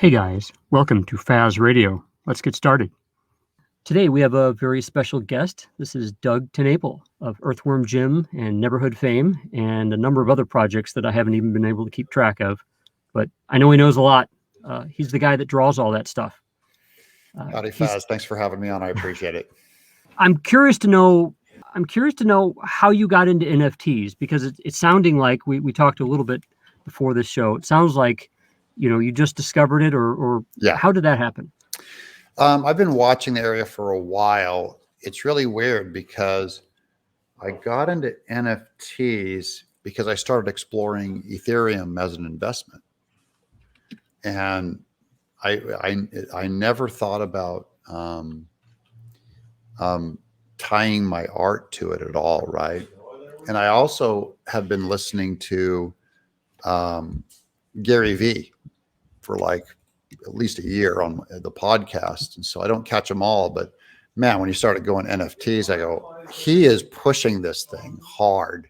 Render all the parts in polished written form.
Hey guys, welcome to Faz Radio. Let's get started. Today we have a very special guest. This is Doug Tenaple of Earthworm Jim and Neverhood fame and a number of other projects that I haven't even been able to keep track of. But I know he knows a lot. He's the guy that draws all that stuff. Howdy, Faz. Thanks for having me on. I appreciate it. I'm curious to know how you got into NFTs, because it's sounding like we talked a little bit before this show. It sounds like you just discovered it, or Yeah. How did that happen? I've been watching the area for a while. It's really weird because I got into NFTs because I started exploring Ethereum as an investment, and I never thought about tying my art to it at all, right? And I also have been listening to Gary V for like at least a year on the podcast. And so I don't catch them all, but man, when you started going NFTs, I go, he is pushing this thing hard.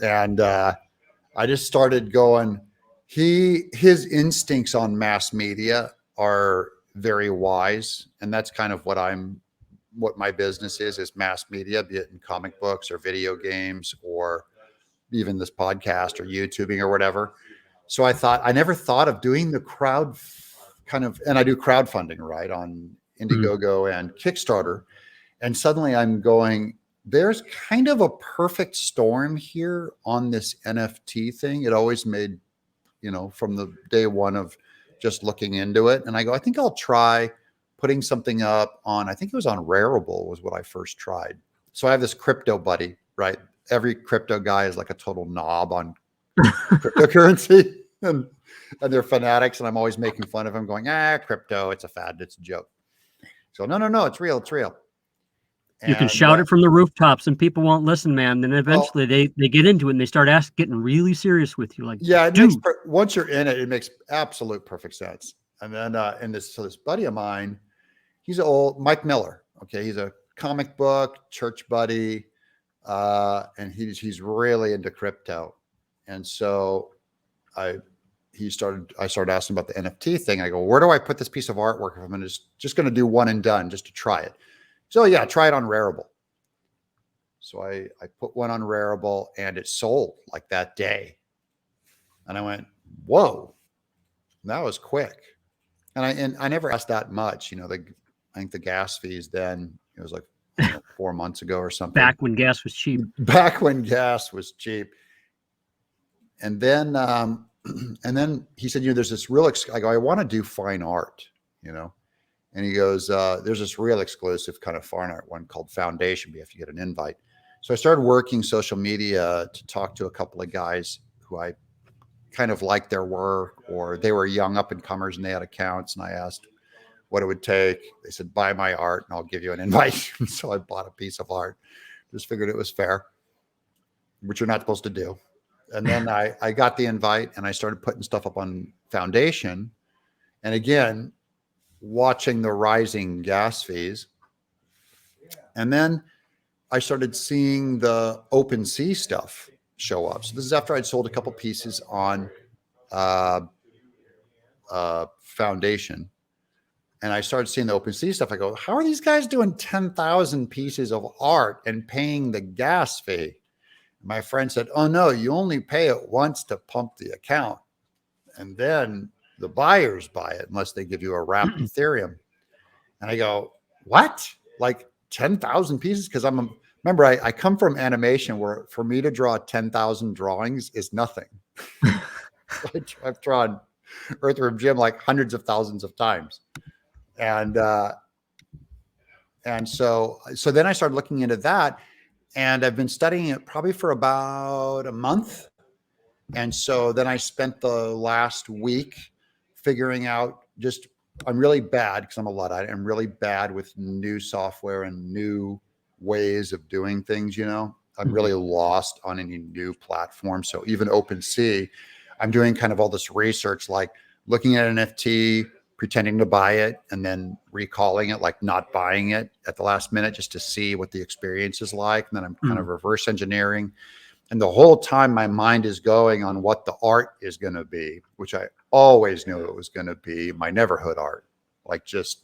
And I just started going, his instincts on mass media are very wise. And that's kind of what my business is mass media, be it in comic books or video games or even this podcast or YouTubing or whatever. So I never thought of doing the crowd and I do crowdfunding, right, on Indiegogo and Kickstarter. And suddenly I'm going, there's kind of a perfect storm here on this NFT thing. It always made, from the day one of just looking into it. And I go, I think I'll try putting something up on, I think it was on Rarible was what I first tried. So I have this crypto buddy, right? Every crypto guy is like a total knob on cryptocurrency. And they're fanatics, and I'm always making fun of them, going, crypto, it's a fad, it's a joke. So no, it's real. You can shout it from the rooftops and people won't listen, man. Then eventually they get into it and they start getting really serious with you. Like, yeah, once you're in it, it makes absolute perfect sense. And then this buddy of mine, he's old, Mike Miller. Okay, he's a comic book church buddy, and he's really into crypto. And so I started asking about the NFT thing. I go, where do I put this piece of artwork if I'm just going to do one and done just to try it? So yeah, try it on Rarible. So I put one on Rarible and it sold like that day. And I went, whoa, that was quick. And I never asked that much, I think the gas fees then, it was like 4 months ago or something. Back when gas was cheap. And then he said, there's this I go, I want to do fine art, and he goes, there's this real exclusive kind of fine art one called Foundation. You have to get an invite. So I started working social media to talk to a couple of guys who I kind of liked their work, or they were young up and comers and they had accounts. And I asked what it would take. They said, buy my art and I'll give you an invite. So I bought a piece of art, just figured it was fair, which you're not supposed to do. And then I got the invite and I started putting stuff up on Foundation. And again, watching the rising gas fees. And then I started seeing the OpenSea stuff show up. So this is after I'd sold a couple pieces on Foundation. And I started seeing the OpenSea stuff. I go, how are these guys doing 10,000 pieces of art and paying the gas fee? My friend said, oh, no, you only pay it once to pump the account. And then the buyers buy it unless they give you a wrapped Ethereum. And I go, what? Like 10,000 pieces? Because remember, I come from animation where for me to draw 10,000 drawings is nothing. I've drawn Earthworm Jim like hundreds of thousands of times. And so then I started looking into that. And I've been studying it probably for about a month. And so then I spent the last week figuring out I'm really bad because I'm a Luddite. I'm really bad with new software and new ways of doing things, I'm really lost on any new platform. So even OpenSea, I'm doing kind of all this research, like looking at an NFT, pretending to buy it, and then recalling it, like not buying it at the last minute just to see what the experience is like. And then I'm kind of reverse engineering. And the whole time my mind is going on what the art is going to be, which I always knew it was going to be my Neverhood art, like just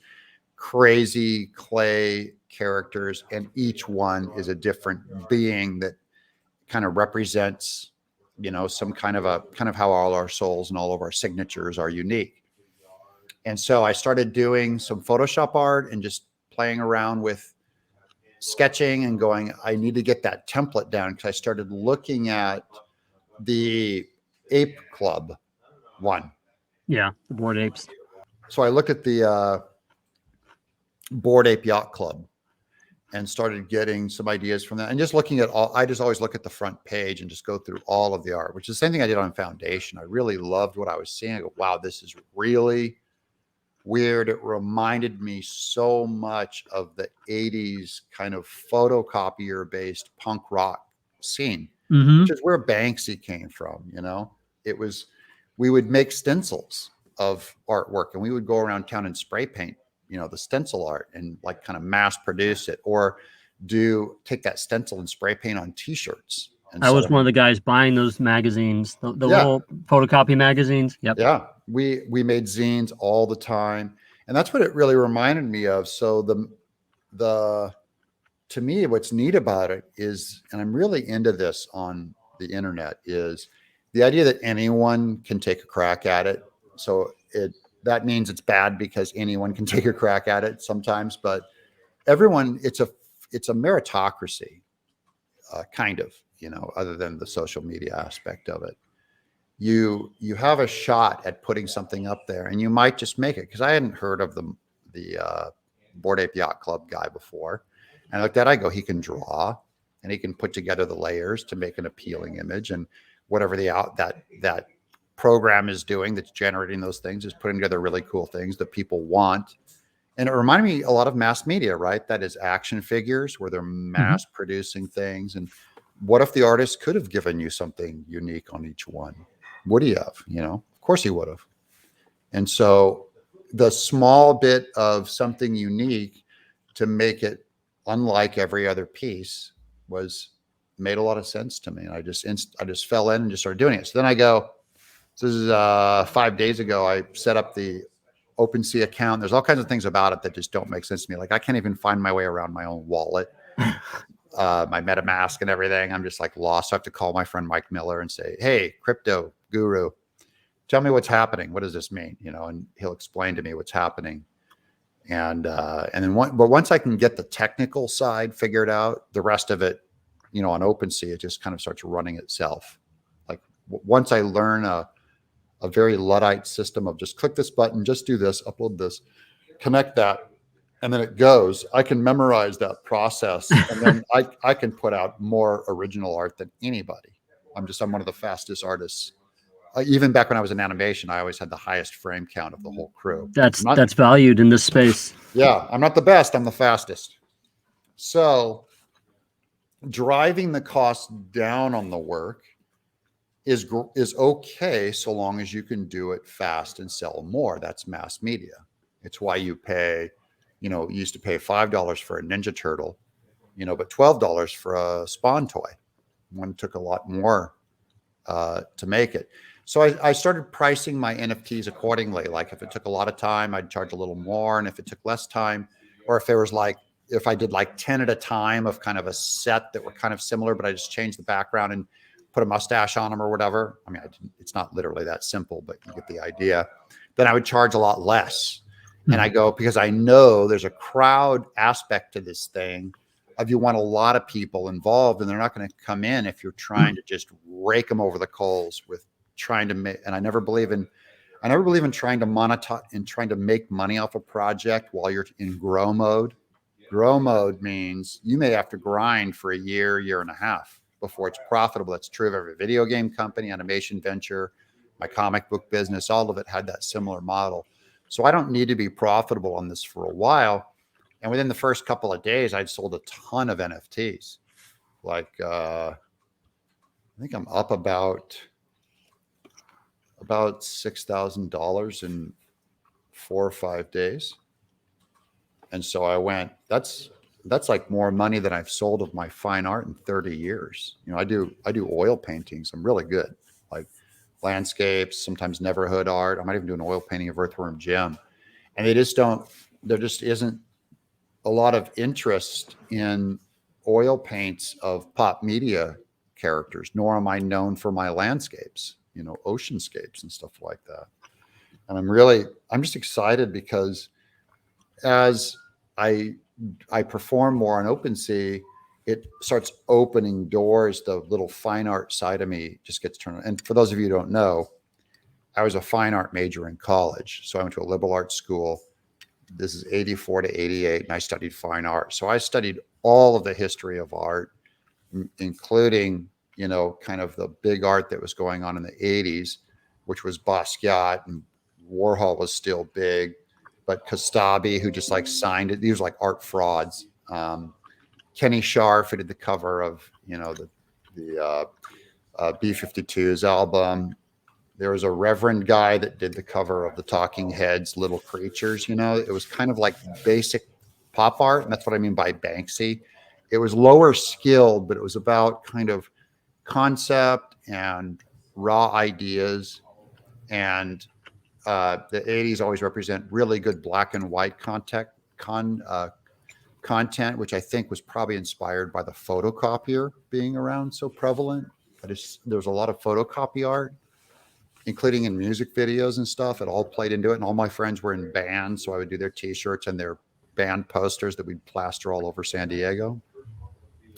crazy clay characters. And each one is a different being that kind of represents, some kind of how all our souls and all of our signatures are unique. And so I started doing some Photoshop art and just playing around with sketching and going, I need to get that template down, because I started looking at the Ape Club one. Yeah, the Bored Apes. So I looked at the Bored Ape Yacht Club and started getting some ideas from that. And just looking at I just always look at the front page and just go through all of the art, which is the same thing I did on Foundation. I really loved what I was seeing. I go, wow, this is really weird. It reminded me so much of the 80s kind of photocopier based punk rock scene, which is where Banksy came from. We would make stencils of artwork and we would go around town and spray paint, the stencil art, and like kind of mass produce it, or take that stencil and spray paint on t-shirts. And I was one of the guys buying those magazines, the little photocopy magazines. Yep. Yeah. We made zines all the time. And that's what it really reminded me of. So to me, what's neat about it is, and I'm really into this on the internet, is the idea that anyone can take a crack at it. So that means it's bad because anyone can take a crack at it sometimes, but everyone, it's a meritocracy, kind of, other than the social media aspect of it. You have a shot at putting something up there, and you might just make it. Because I hadn't heard of the Bored Ape Yacht Club guy before, and I looked at it, I go, he can draw, and he can put together the layers to make an appealing image, and whatever that program is doing that's generating those things is putting together really cool things that people want. And it reminded me a lot of mass media, right? That is action figures where they're mass producing things. And what if the artist could have given you something unique on each one? Would he have? Of course he would have. And so the small bit of something unique to make it unlike every other piece made a lot of sense to me. And I just fell in and just started doing it. So then this is 5 days ago, I set up the OpenSea account. There's all kinds of things about it that just don't make sense to me. Like I can't even find my way around my own wallet, my MetaMask and everything. I'm just like lost. So I have to call my friend Mike Miller and say, hey, crypto guru, tell me what's happening. What does this mean? And he'll explain to me what's happening. And then once I can get the technical side figured out, the rest of it, on OpenSea, it just kind of starts running itself. Like once I learn a very Luddite system of just click this button, just do this, upload this, connect that, and then it goes, I can memorize that process. And then I can put out more original art than anybody. I'm one of the fastest artists. Even back when I was in animation, I always had the highest frame count of the whole crew. That's valued in this space. Yeah, I'm not the best. I'm the fastest. So driving the cost down on the work is okay, so long as you can do it fast and sell more. That's mass media. It's why you pay, you used to pay $5 for a Ninja Turtle, but $12 for a Spawn toy. One took a lot more to make it. So I started pricing my NFTs accordingly. Like if it took a lot of time, I'd charge a little more. And if it took less time, or if I did like 10 at a time of kind of a set that were kind of similar, but I just changed the background and put a mustache on them or whatever. I mean, it's not literally that simple, but you get the idea. Then I would charge a lot less. And I go, because I know there's a crowd aspect to this thing of you want a lot of people involved, and they're not going to come in if you're trying to just rake them over the coals with trying to make. And I never believe in trying to monetize and trying to make money off a project while you're in grow mode. Grow mode means you may have to grind for a year and a half before it's profitable. That's true of every video game company, animation venture, my comic book business. All of it had that similar model. So I don't need to be profitable on this for a while. And within the first couple of days, I'd sold a ton of NFTs. Like, I think I'm up about $6,000 in 4 or 5 days. And so I went, that's that's like more money than I've sold of my fine art in 30 years. You know, I do oil paintings. I'm really good, like landscapes, sometimes Neverhood art. I might even do an oil painting of Earthworm Jim. And there just isn't a lot of interest in oil paints of pop media characters, nor am I known for my landscapes, you know, oceanscapes and stuff like that. And I'm just excited because as I perform more on OpenSea, it starts opening doors. The little fine art side of me just gets turned on. And for those of you who don't know, I was a fine art major in college. So I went to a liberal arts school. This is 84 to 88, and I studied fine art. So I studied all of the history of art, including, you know, kind of the big art that was going on in the 80s, which was Basquiat, and Warhol was still big, but Kostabi, who just like signed it, these were like art frauds. Kenny Scharf, who did the cover of, you know, the B-52's album. There was a Reverend guy that did the cover of the Talking Heads, Little Creatures. You know, it was kind of like basic pop art, and that's what I mean by Banksy. It was lower skilled, but it was about kind of concept and raw ideas. And the 80s always represent really good black and white content, which I think was probably inspired by the photocopier being around so prevalent. There's a lot of photocopy art, including in music videos and stuff. It all played into it. And all my friends were in bands, so I would do their t-shirts and their band posters that we'd plaster all over San Diego.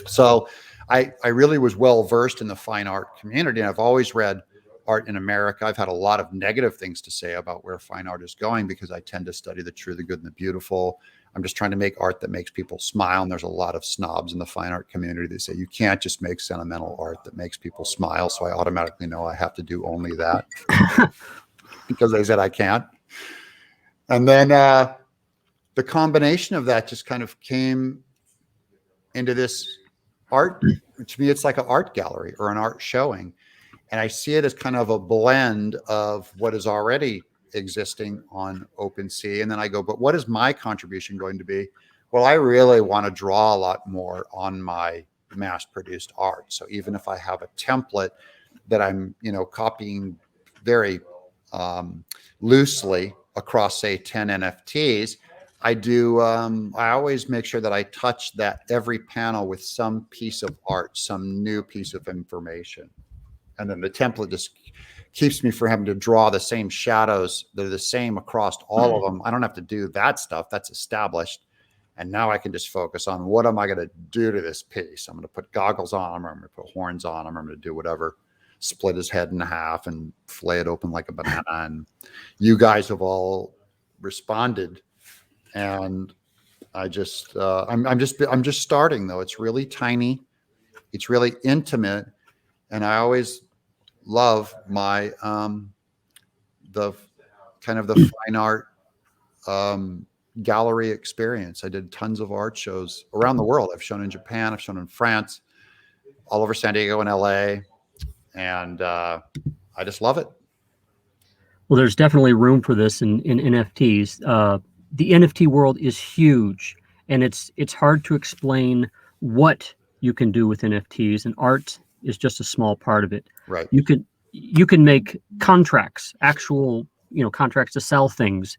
So I really was well versed in the fine art community. And I've always read art in America. I've had a lot of negative things to say about where fine art is going because I tend to study the true, the good, and the beautiful. I'm just trying to make art that makes people smile. And there's a lot of snobs in the fine art community that say you can't just make sentimental art that makes people smile. So I automatically know I have to do only that because they said I can't. And then the combination of that just kind of came into this art. To me, it's like an art gallery or an art showing. And I see it as kind of a blend of what is already existing on OpenSea. And then I go, but what is my contribution going to be? Well, I really want to draw a lot more on my mass-produced art. So even if I have a template that I'm, you know, copying very loosely across, say, 10 NFTs, I always make sure that I touch that every panel with some piece of art, some new piece of information. And then the template just keeps me from having to draw the same shadows that are the same across all of them. I don't have to do that stuff. That's established. And now I can just focus on what am I going to do to this piece? I'm going to put goggles on him, or I'm going to put horns on him, or I'm going to do whatever, split his head in half and flay it open like a banana. And you guys have all responded. And I'm just starting though. It's really tiny. It's really intimate. And I always love my the kind of the fine art gallery experience. I did tons of art shows around the world. I've shown in Japan, I've shown in France, all over San Diego and LA, and I just love it. Well, there's definitely room for this in NFTs. The NFT world is huge, and it's hard to explain what you can do with NFTs, and art is just a small part of it. Right. You can make contracts, actual, you know, contracts to sell things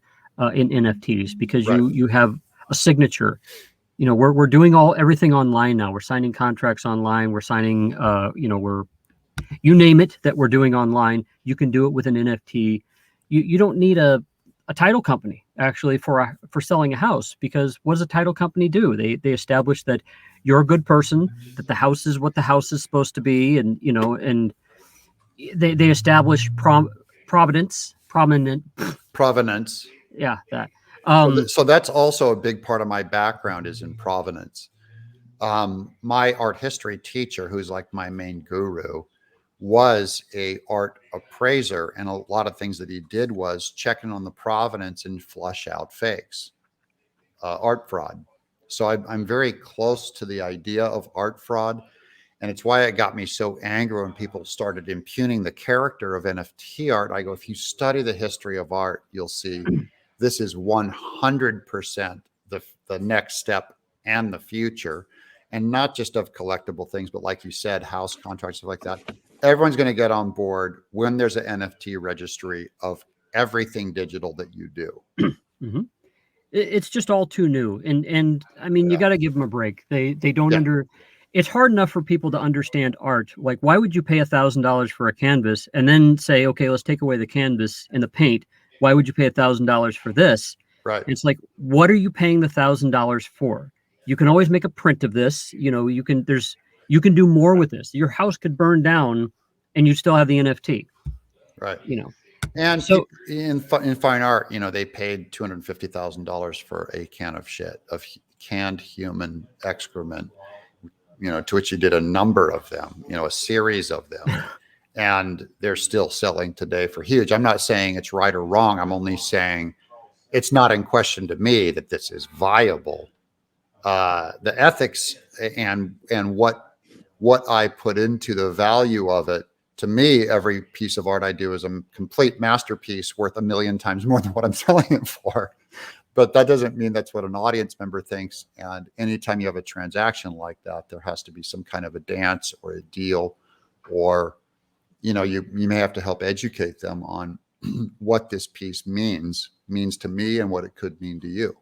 in NFTs because Right. you have a signature. You know, we're doing everything online now. We're signing contracts online. We're signing, you know, you name it that we're doing online. You can do it with an NFT. You don't need a title company actually for selling a house, because what does a title company do? They establish that you're a good person, that the house is what the house is supposed to be, and you know, and they establish provenance. Yeah, that. So that's also a big part of my background is in provenance. My art history teacher, who's like my main guru, was a art appraiser, and a lot of things that he did was checking on the provenance and flush out fakes, art fraud. So I'm very close to the idea of art fraud, and it's why it got me so angry when people started impugning the character of NFT art. I go, if you study the history of art, you'll see this is 100% the next step and the future, and not just of collectible things, but like you said, house contracts, stuff like that. Everyone's going to get on board when there's an NFT registry of everything digital that you do. Mm-hmm. It's just all too new, and I mean, you got to give them a break. They don't It's hard enough for people to understand art. Like, why would you pay $1,000 for a canvas and then say, okay, let's take away the canvas and the paint? Why would you pay $1,000 for this? Right. And it's like, what are you paying the $1,000 for? You can always make a print of this. You can do more with this. Your house could burn down, and you still have the NFT. Right. And so in fine art, they paid $250,000 for a can of shit, of canned human excrement, to which you did a number of them, a series of them. And they're still selling today for huge. I'm not saying it's right or wrong. I'm only saying it's not in question to me that this is viable. The ethics and what I put into the value of it, to me, every piece of art I do is a complete masterpiece worth 1 million times more than what I'm selling it for. But that doesn't mean that's what an audience member thinks. And anytime you have a transaction like that, there has to be some kind of a dance or a deal, or, you may have to help educate them on what this piece means to me and what it could mean to you.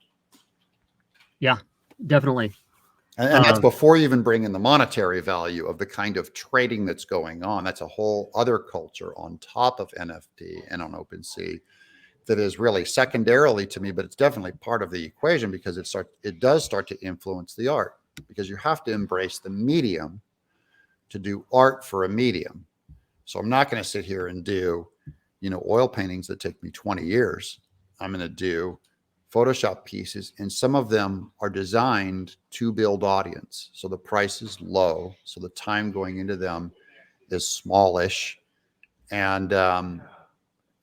Yeah, definitely. And that's before you even bring in the monetary value of the kind of trading that's going on. That's a whole other culture on top of NFT and on OpenSea that is really secondarily to me, but it's definitely part of the equation, because it does start to influence the art, because you have to embrace the medium to do art for a medium. So I'm not going to sit here and do, oil paintings that take me 20 years. I'm going to do Photoshop pieces, and some of them are designed to build audience. So the price is low. So the time going into them is smallish. And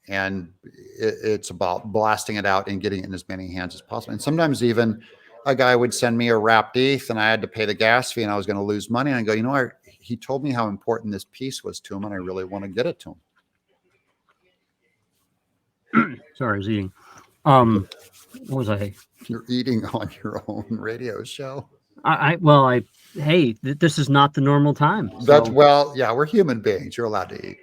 it's about blasting it out and getting it in as many hands as possible. And sometimes even a guy would send me a wrapped ETH, and I had to pay the gas fee, and I was going to lose money. And I go, he told me how important this piece was to him, and I really want to get it to him. Sorry, I was eating. What was I? You're eating on your own radio show. Hey, this is not the normal time. Yeah, we're human beings. You're allowed to eat.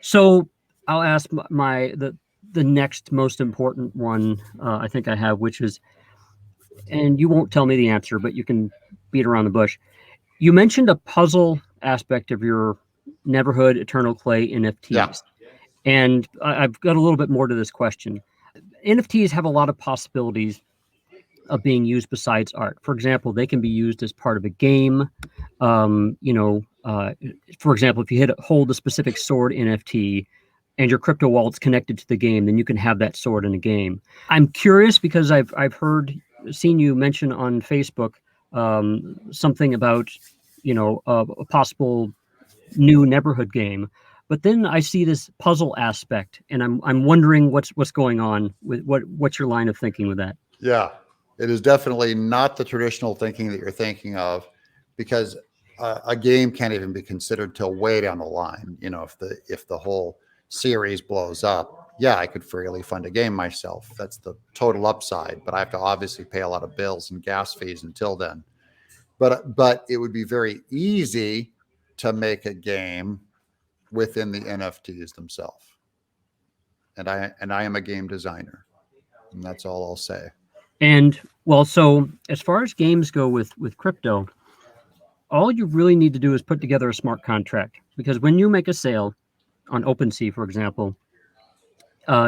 So I'll ask the next most important one I think I have, which is, and you won't tell me the answer, but you can beat around the bush. You mentioned a puzzle aspect of your Neverhood Eternal Clay NFTs. Yeah. And I've got a little bit more to this question. NFTs have a lot of possibilities of being used besides art. For example, they can be used as part of a game. For example, if you hold a specific sword NFT and your crypto wallet's connected to the game, then you can have that sword in a game. I'm curious because I've seen you mention on Facebook something about, a possible new Neverhood game. But then I see this puzzle aspect, and I'm wondering what's going on with what's your line of thinking with that? Yeah, it is definitely not the traditional thinking that you're thinking of, because a game can't even be considered till way down the line. If the whole series blows up, yeah, I could freely fund a game myself. That's the total upside, but I have to obviously pay a lot of bills and gas fees until then. But it would be very easy to make a game within the NFTs themselves. And I am a game designer, and that's all I'll say. And so as far as games go with crypto, all you really need to do is put together a smart contract, because when you make a sale on OpenSea, for example,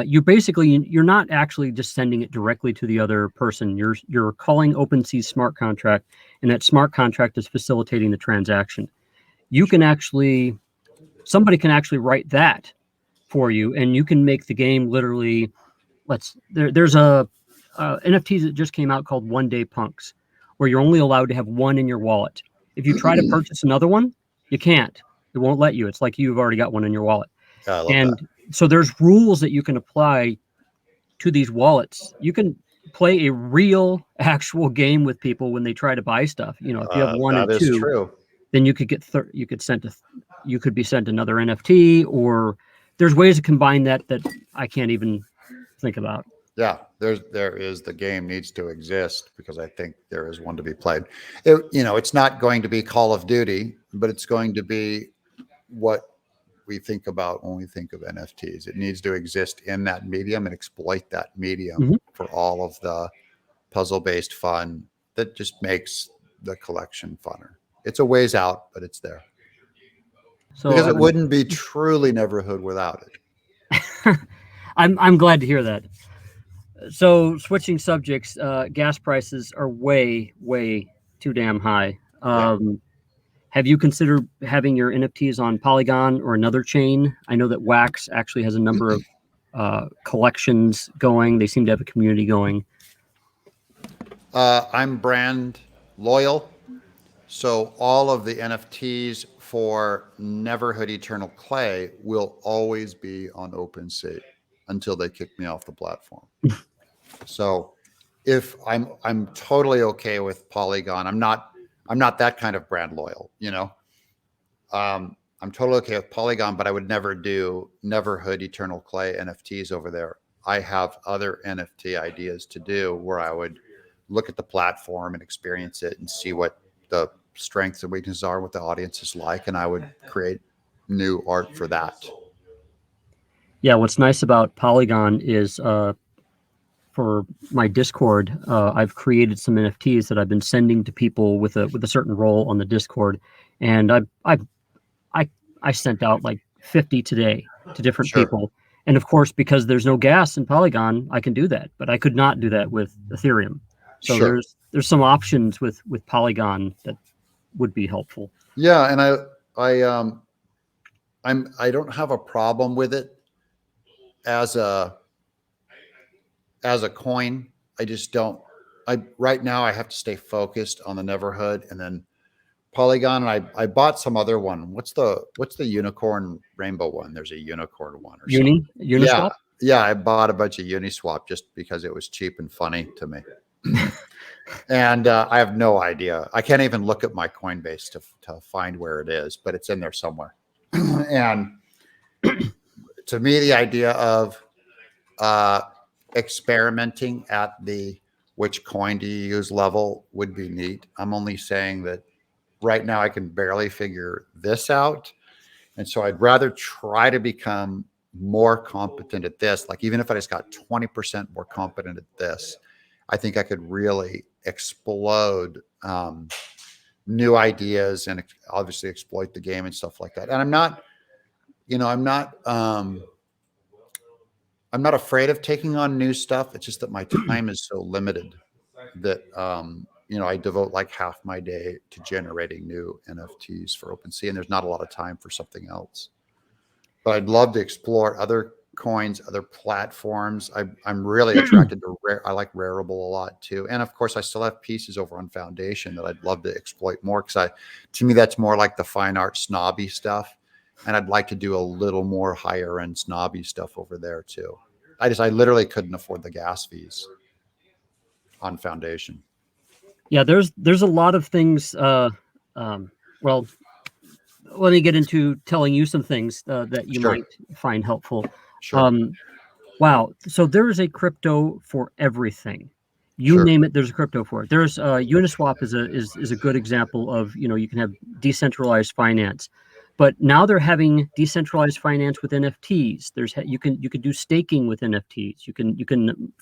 you're not actually just sending it directly to the other person. You're calling OpenSea's smart contract, and that smart contract is facilitating the transaction. Somebody can actually write that for you, and you can make the game literally. There's a NFT that just came out called One Day Punks, where you're only allowed to have one in your wallet. If you try to purchase another one, you can't. It won't let you. It's like you've already got one in your wallet. Yeah, I love that. So there's rules that you can apply to these wallets. You can play a real, actual game with people when they try to buy stuff. If you have one and two, true. Then you could you could be sent another NFT, or there's ways to combine that I can't even think about. Yeah, there is the game needs to exist because I think there is one to be played. It's not going to be Call of Duty, but it's going to be what we think about when we think of NFTs. It needs to exist in that medium and exploit that medium Mhm. for all of the puzzle-based fun that just makes the collection funner. It's a ways out, but it's there So because it wouldn't be truly Neverhood without it. I'm glad to hear that. So switching subjects, gas prices are way too damn high. Yeah. Have you considered having your NFTs on Polygon or another chain? I know that Wax actually has a number of collections going. They seem to have a community going. I'm brand loyal. So all of the NFTs for Neverhood Eternal Clay will always be on OpenSea until they kick me off the platform. So if I'm totally okay with Polygon. I'm not that kind of brand loyal, I'm totally okay with Polygon, but I would never do Neverhood Eternal Clay NFTs over there. I have other NFT ideas to do where I would look at the platform and experience it and see what the strengths and weaknesses are, what the audience is like, and I would create new art for that. Yeah, what's nice about Polygon is for my Discord, I've created some NFTs that I've been sending to people with a certain role on the Discord, and I I sent out like 50 today to different Sure. people. And of course, because there's no gas in Polygon, I can do that, but I could not do that with Ethereum. So Sure. there's some options with Polygon that would be helpful. Yeah, and I don't have a problem with it as a coin. I just don't. I right now I have to stay focused on the Neverhood and then Polygon, and I bought some other one. What's the unicorn rainbow one? There's a unicorn one or something. Yeah, Uniswap. yeah. I bought a bunch of Uniswap just because it was cheap and funny to me. And I have no idea. I can't even look at my Coinbase to find where it is, but it's in there somewhere. And to me, the idea of uh, experimenting at the which coin do you use level would be neat. I'm only saying that right now I can barely figure this out. And so I'd rather try to become more competent at this. Like even if I just got 20% more competent at this, I think I could really explode new ideas and obviously exploit the game and stuff like that. And I'm not afraid of taking on new stuff. It's just that my time is so limited that I devote like half my day to generating new NFTs for OpenSea, and there's not a lot of time for something else. But I'd love to explore other coins, other platforms. I'm really attracted to I like Rarible a lot too, and of course, I still have pieces over on Foundation that I'd love to exploit more because to me, that's more like the fine art snobby stuff, and I'd like to do a little more higher end snobby stuff over there too. I literally couldn't afford the gas fees on Foundation. Yeah, there's a lot of things. Well, let me get into telling you some things that you Sure, might find helpful. sure, Um, wow, so there is a crypto for everything. You sure. name it, there's a crypto for it. There's Uniswap is a good example of you can have decentralized finance, but now they're having decentralized finance with NFTs. You could do staking with NFTs. You can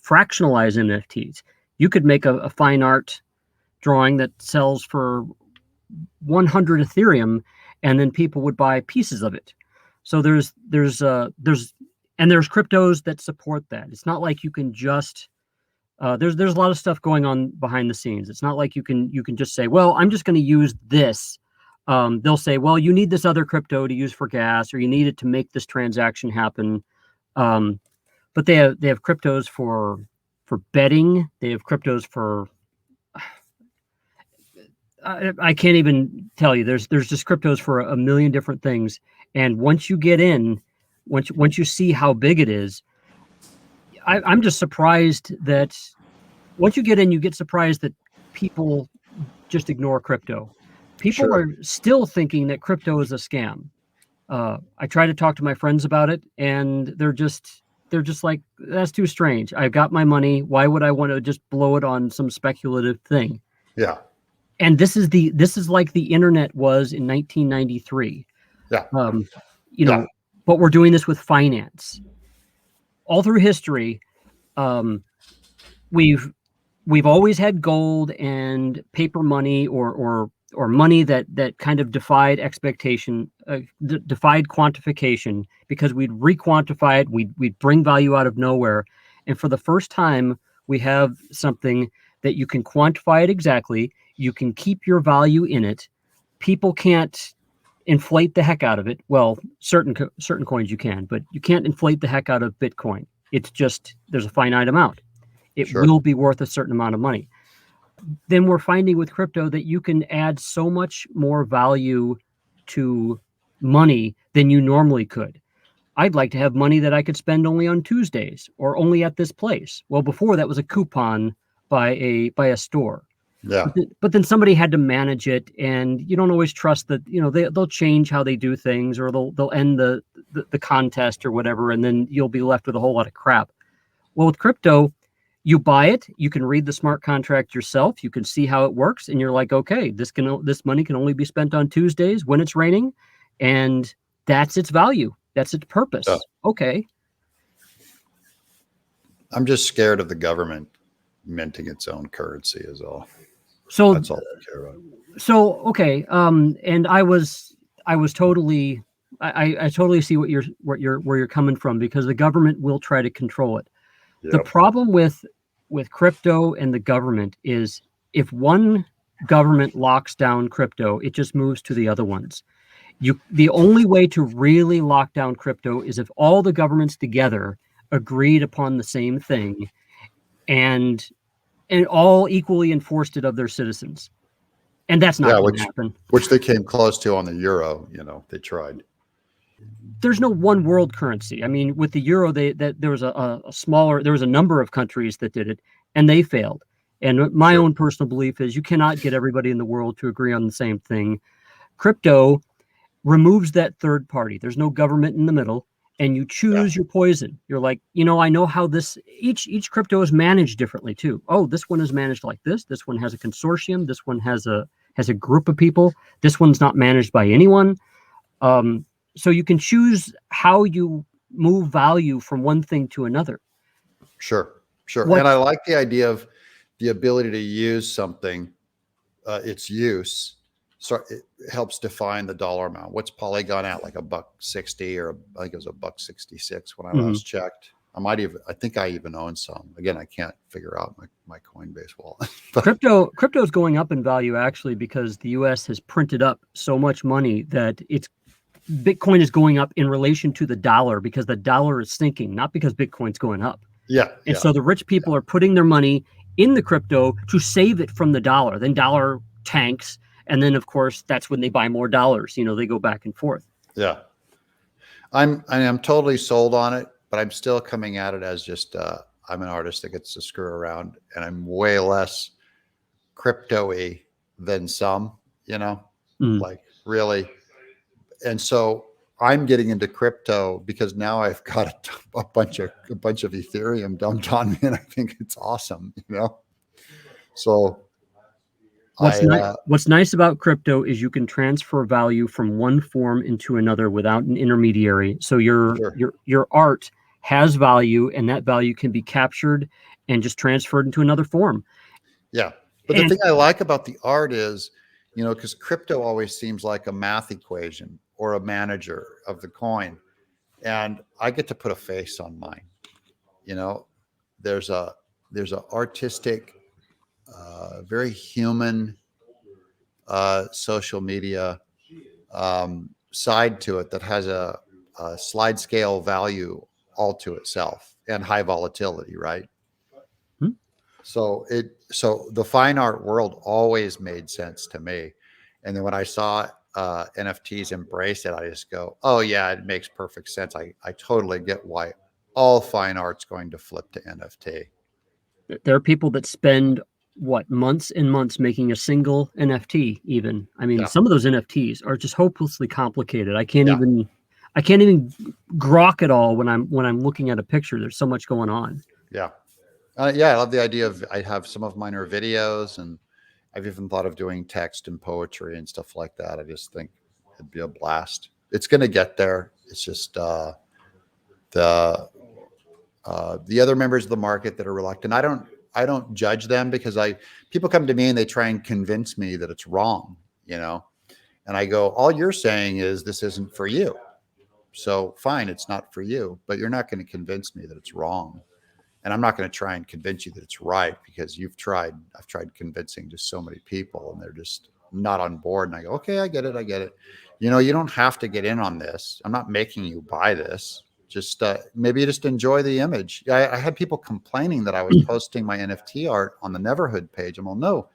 fractionalize NFTs. You could make a fine art drawing that sells for 100 Ethereum, and then people would buy pieces of it. So there's cryptos that support that. It's not like you can just there's a lot of stuff going on behind the scenes. It's not like you can just say, well, I'm just going to use this. They'll say, well, you need this other crypto to use for gas, or you need it to make this transaction happen. Um, but they have cryptos for betting. They have cryptos for I can't even tell you. There's just cryptos for a million different things, and once you get in, once you see how big it is, I'm just surprised that once you get in, you get surprised that people just ignore crypto. People Sure. are still thinking that crypto is a scam. I try to talk to my friends about it, and they're just like, that's too strange. I've got my money. Why would I want to just blow it on some speculative thing? Yeah. And this is like the internet was in 1993. Yeah. You know, but we're doing this with finance. All through history, we've always had gold and paper money or money that kind of defied expectation, defied quantification, because we'd requantify it, we'd bring value out of nowhere, and for the first time, we have something that you can quantify it exactly. You can keep your value in it. People can't inflate the heck out of it. Well, certain coins you can, but you can't inflate the heck out of Bitcoin. It's just there's a finite amount. It will be worth a certain amount of money. Then we're finding with crypto that you can add so much more value to money than you normally could. I'd like to have money that I could spend only on Tuesdays or only at this place. Well, before that was a coupon by a store. Yeah. But then somebody had to manage it, and you don't always trust that, they'll change how they do things, or they'll end the contest or whatever, and then you'll be left with a whole lot of crap. Well, with crypto, you buy it, you can read the smart contract yourself, you can see how it works, and you're like, okay, this money can only be spent on Tuesdays when it's raining, and that's its value. That's its purpose. Yeah. Okay. I'm just scared of the government minting its own currency is all. So that's all I care about. So, okay. And I totally see where you're coming from, because the government will try to control it. Yep. The problem with crypto and the government is, if one government locks down crypto, it just moves to the other ones. The only way to really lock down crypto is if all the governments together agreed upon the same thing and all equally enforced it of their citizens. And that's not going to happen. Which they came close to on the euro. They tried. There's no one world currency. I mean, with the euro, there was a number of countries that did it, and they failed. And my own personal belief is you cannot get everybody in the world to agree on the same thing. Crypto removes that third party. There's no government in the middle, and you choose your poison. You're like, I know how each crypto is managed differently too. Oh, this one is managed like this. This one has a consortium. This one has a group of people. This one's not managed by anyone. So you can choose how you move value from one thing to another. Sure. And I like the idea of the ability to use something, its use. So it helps define the dollar amount. What's Polygon at? Like $1.60, or I think it was $1.66 when I last checked. I think I even own some. Again, I can't figure out my Coinbase wallet. Crypto is going up in value, actually, because the U.S. has printed up so much money that Bitcoin is going up in relation to the dollar, because the dollar is sinking, not because Bitcoin's going up. And so the rich people are putting their money in the crypto to save it from the dollar. Then dollar tanks. And then, of course, that's when they buy more dollars. They go back and forth. Yeah. I'm totally sold on it, but I'm still coming at it as just, I'm an artist that gets to screw around, and I'm way less crypto-y than some, like really. And so I'm getting into crypto because now I've got a bunch of Ethereum dumped on me, and I think it's awesome, So what's nice about crypto is you can transfer value from one form into another without an intermediary. So your art has value, and that value can be captured and just transferred into another form. Yeah. But the thing I like about the art is, because crypto always seems like a math equation or a manager of the coin, and I get to put a face on mine. There's a artistic, very human social media side to it that has a slide scale value all to itself, and high volatility, right? So the fine art world always made sense to me. And then when I saw NFTs embrace it, I just go, oh yeah, it makes perfect sense. I totally get why all fine art's going to flip to NFT. There are people that spend months and months making a single NFT even. I mean, some of those NFTs are just hopelessly complicated. I can't even I can't even grok it all when I'm looking at a picture. There's so much going on. Yeah. Yeah, I love the idea of, I have some of mine are videos, and I've even thought of doing text and poetry and stuff like that. I just think it'd be a blast. It's going to get there. It's just the other members of the market that are reluctant. I don't judge them, because people come to me and they try and convince me that it's wrong, and I go, all you're saying is this isn't for you. So fine, it's not for you, but you're not going to convince me that it's wrong. And I'm not going to try and convince you that it's right, because I've tried convincing just so many people, and they're just not on board. And I go, okay, I get it. You don't have to get in on this. I'm not making you buy this. Just maybe you just enjoy the image. I had people complaining that I was posting my NFT art on the Neverhood page. I'm all, no,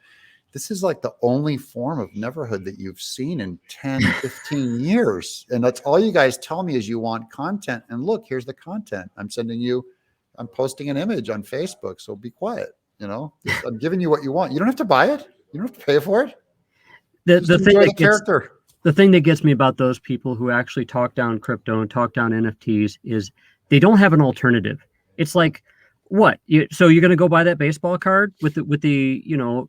this is like the only form of Neverhood that you've seen in 10, 15 years. And that's all you guys tell me is you want content. And look, here's the content. I'm posting an image on Facebook, so be quiet. I'm giving you what you want. You don't have to buy it. You don't have to pay for it. The thing that gets me about those people who actually talk down crypto and talk down NFTs is they don't have an alternative. It's like, what? So you're going to go buy that baseball card with the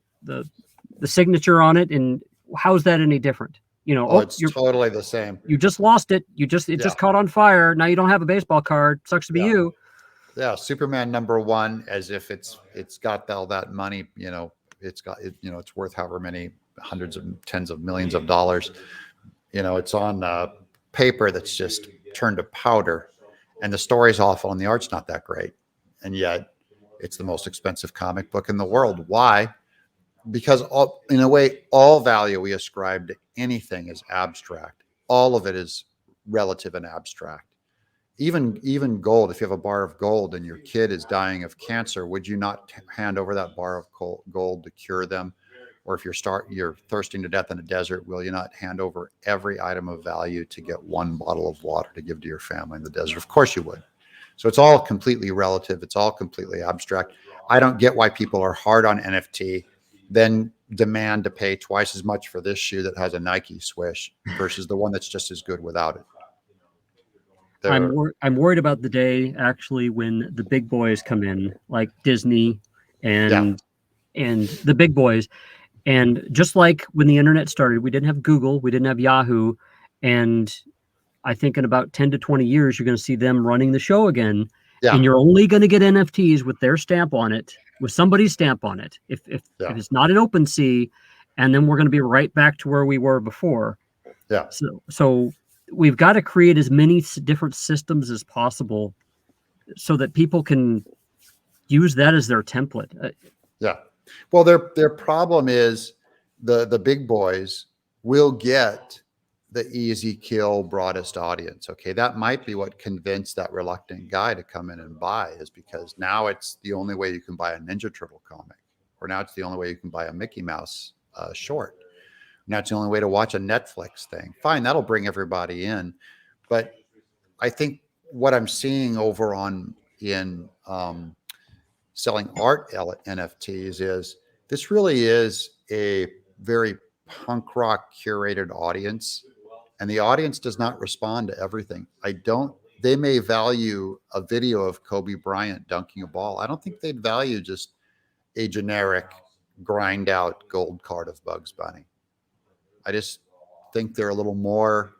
signature on it, and how's that any different? It's totally the same. You just lost it. It just caught on fire. Now you don't have a baseball card. Sucks to be you. Yeah, Superman #1, as if it's got all that money. It's worth however many hundreds of tens of millions of dollars. It's on paper that's just turned to powder, and the story's awful, and the art's not that great, and yet it's the most expensive comic book in the world. Why? Because in a way, all value we ascribe to anything is abstract. All of it is relative and abstract. Even gold. If you have a bar of gold and your kid is dying of cancer, would you not hand over that bar of gold to cure them? Or if you're thirsting to death in a desert, will you not hand over every item of value to get one bottle of water to give to your family in the desert? Of course you would. So it's all completely relative. It's all completely abstract. I don't get why people are hard on NFT, then demand to pay twice as much for this shoe that has a Nike swish versus the one that's just as good without it. I'm worried about the day actually when the big boys come in, like Disney and the big boys. And just like when the internet started, we didn't have Google, we didn't have Yahoo, and I think in about 10 to 20 years, you're going to see them running the show again. Yeah. And you're only going to get NFTs with their stamp on it, with somebody's stamp on it. If it's not an OpenSea, and then we're going to be right back to where we were before. Yeah. So we've got to create as many different systems as possible so that people can use that as their template. Yeah. Well, their problem is the big boys will get the easy kill, broadest audience. Okay, that might be what convinced that reluctant guy to come in and buy, is because now it's the only way you can buy a Ninja Turtle comic, or now it's the only way you can buy a Mickey Mouse short. Now it's the only way to watch a Netflix thing. Fine, that'll bring everybody in. But I think what I'm seeing over in selling art NFTs is this really is a very punk rock curated audience, and the audience does not respond to everything. They may value a video of Kobe Bryant dunking a ball. I don't think they'd value just a generic grind out gold card of Bugs Bunny. I just think they're a little more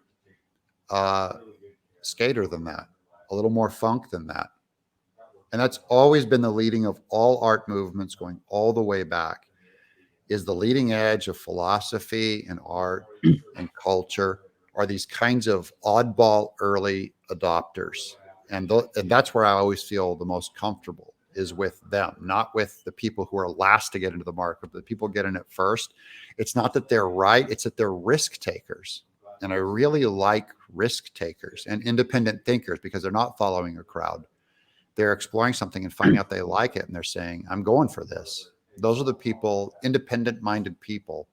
skater than that, a little more funk than that. And that's always been the leading of all art movements, going all the way back, is the leading edge of philosophy and art and culture are these kinds of oddball early adopters. And that's where I always feel the most comfortable, is with them, not with the people who are last to get into the market, but the people get in it first. It's not that they're right, it's that they're risk takers. And I really like risk takers and independent thinkers, because they're not following a crowd. They're exploring something and finding out they like it, and they're saying, I'm going for this. Those are the people, independent-minded people,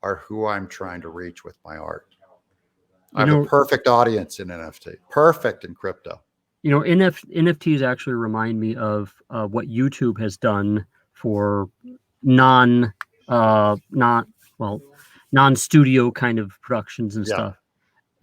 are who I'm trying to reach with my art. I have a perfect audience in NFT, perfect in crypto. NFTs actually remind me of what YouTube has done for non-studio kind of productions and stuff.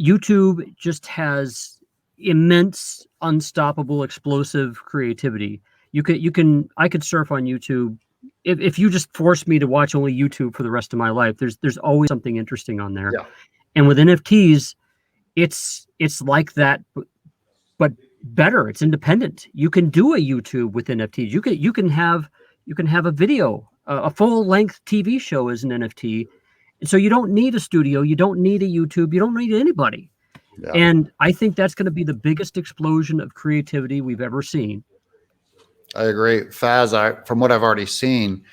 YouTube just has immense, unstoppable, explosive creativity. I could surf on YouTube. If you just force me to watch only YouTube for the rest of my life, there's always something interesting on there. Yeah. And with NFTs, it's like that, but better. It's independent. You can do a YouTube with NFTs. You can have a video, a full length TV show as an NFT. And so you don't need a studio, you don't need a YouTube, you don't need anybody. Yeah. And I think that's going to be the biggest explosion of creativity we've ever seen. I agree. Faz, from what I've already seen,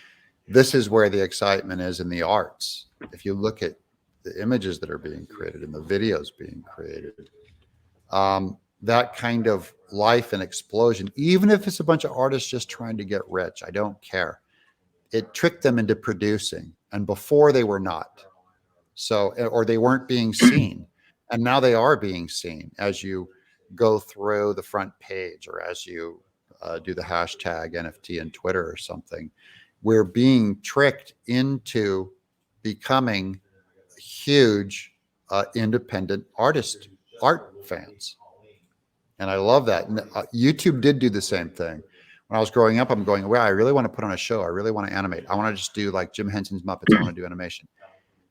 this is where the excitement is in the arts. If you look at the images that are being created and the videos being created, that kind of life and explosion, even if it's a bunch of artists just trying to get rich, I don't care. It tricked them into producing, and before they were not. So, or they weren't being seen, and now they are being seen as you go through the front page or as you do the hashtag NFT in Twitter or something. We're being tricked into becoming huge independent art fans. And I love that. And YouTube did do the same thing. When I was growing up, I'm going, well, I really want to put on a show. I really want to animate. I want to just do like Jim Henson's Muppets. I want to do animation.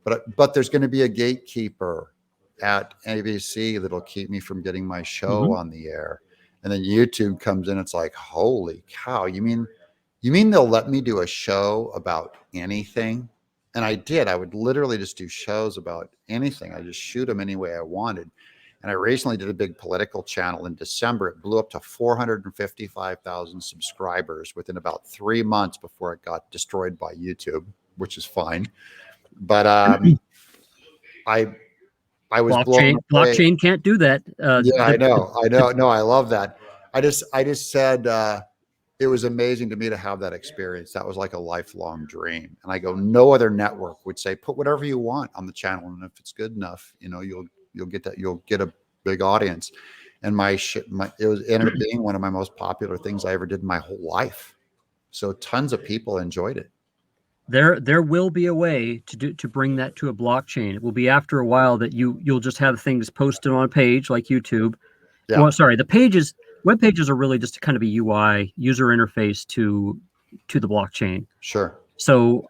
But there's going to be a gatekeeper at ABC that'll keep me from getting my show on the air. And then YouTube comes in. It's like, holy cow. You mean they'll let me do a show about anything? And I did. I would literally just do shows about anything. I just shoot them any way I wanted. And I recently did a big political channel in December. It blew up to 455,000 subscribers within about 3 months before it got destroyed by YouTube, which is fine. But I was blown away. Blockchain can't do that. Yeah, I know. No, I love that. I just said it was amazing to me to have that experience. That was like a lifelong dream. And I go, no other network would say, put whatever you want on the channel, and if it's good enough, you'll get a big audience. And it ended up being one of my most popular things I ever did in my whole life. So tons of people enjoyed it. There will be a way to bring that to a blockchain. It will be after a while that you'll just have things posted on a page like YouTube. Yeah. Well, sorry, web pages are really just kind of a UI, user interface to the blockchain. Sure. So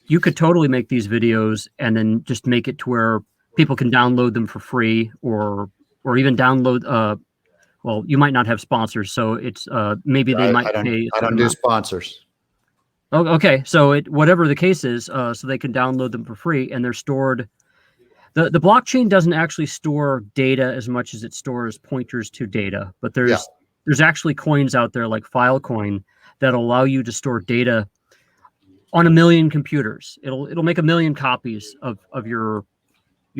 you could totally make these videos and then just make it to where people can download them for free, or even download. Well, you might not have sponsors, so it's maybe they might pay. I don't do sponsors. Oh, okay. So whatever the case is, so they can download them for free, and they're stored. The blockchain doesn't actually store data as much as it stores pointers to data, but there's actually coins out there like Filecoin that allow you to store data on 1 million computers. It'll make 1 million copies of your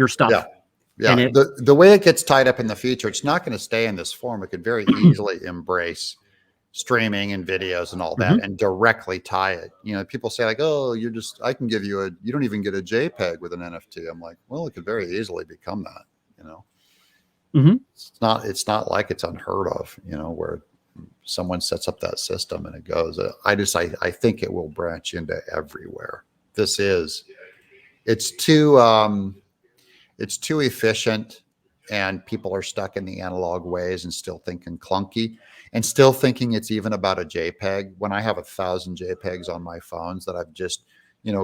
stuff. Yeah. Yeah. And the way it gets tied up in the future, it's not going to stay in this form. It could very easily embrace streaming and videos and all that and directly tie it. People say like, oh, I can give you you don't even get a JPEG with an NFT. I'm like, well, it could very easily become that, It's not like it's unheard of, where someone sets up that system and it goes. I think it will branch into everywhere. It's too efficient, and people are stuck in the analog ways and still thinking clunky and still thinking it's even about a JPEG. When I have 1,000 JPEGs on my phones that I've just,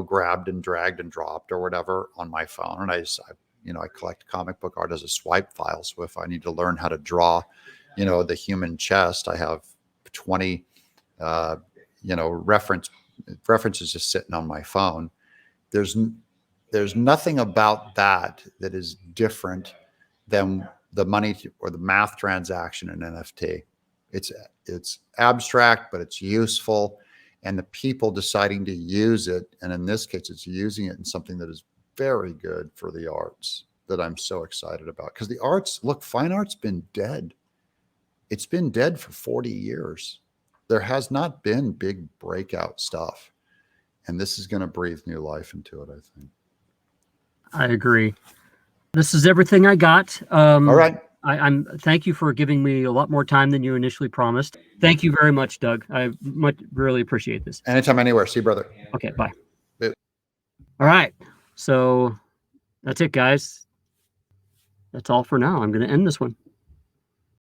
grabbed and dragged and dropped or whatever on my phone. And I collect comic book art as a swipe file. So if I need to learn how to draw, the human chest, I have 20, references just sitting on my phone. There's nothing about that is different than the money or the math transaction in NFT. It's abstract, but it's useful, and the people deciding to use it, and in this case, it's using it in something that is very good for the arts that I'm so excited about. Because the arts, look, fine art's been dead. It's been dead for 40 years. There has not been big breakout stuff, and this is going to breathe new life into it, I think. I agree. This is everything I got. All right. I'm thank you for giving me a lot more time than you initially promised. Thank you very much, Doug. I really appreciate this. Anytime, anywhere. See you, brother. Okay, bye. Bye. All right. So that's it, guys. That's all for now. I'm going to end this one.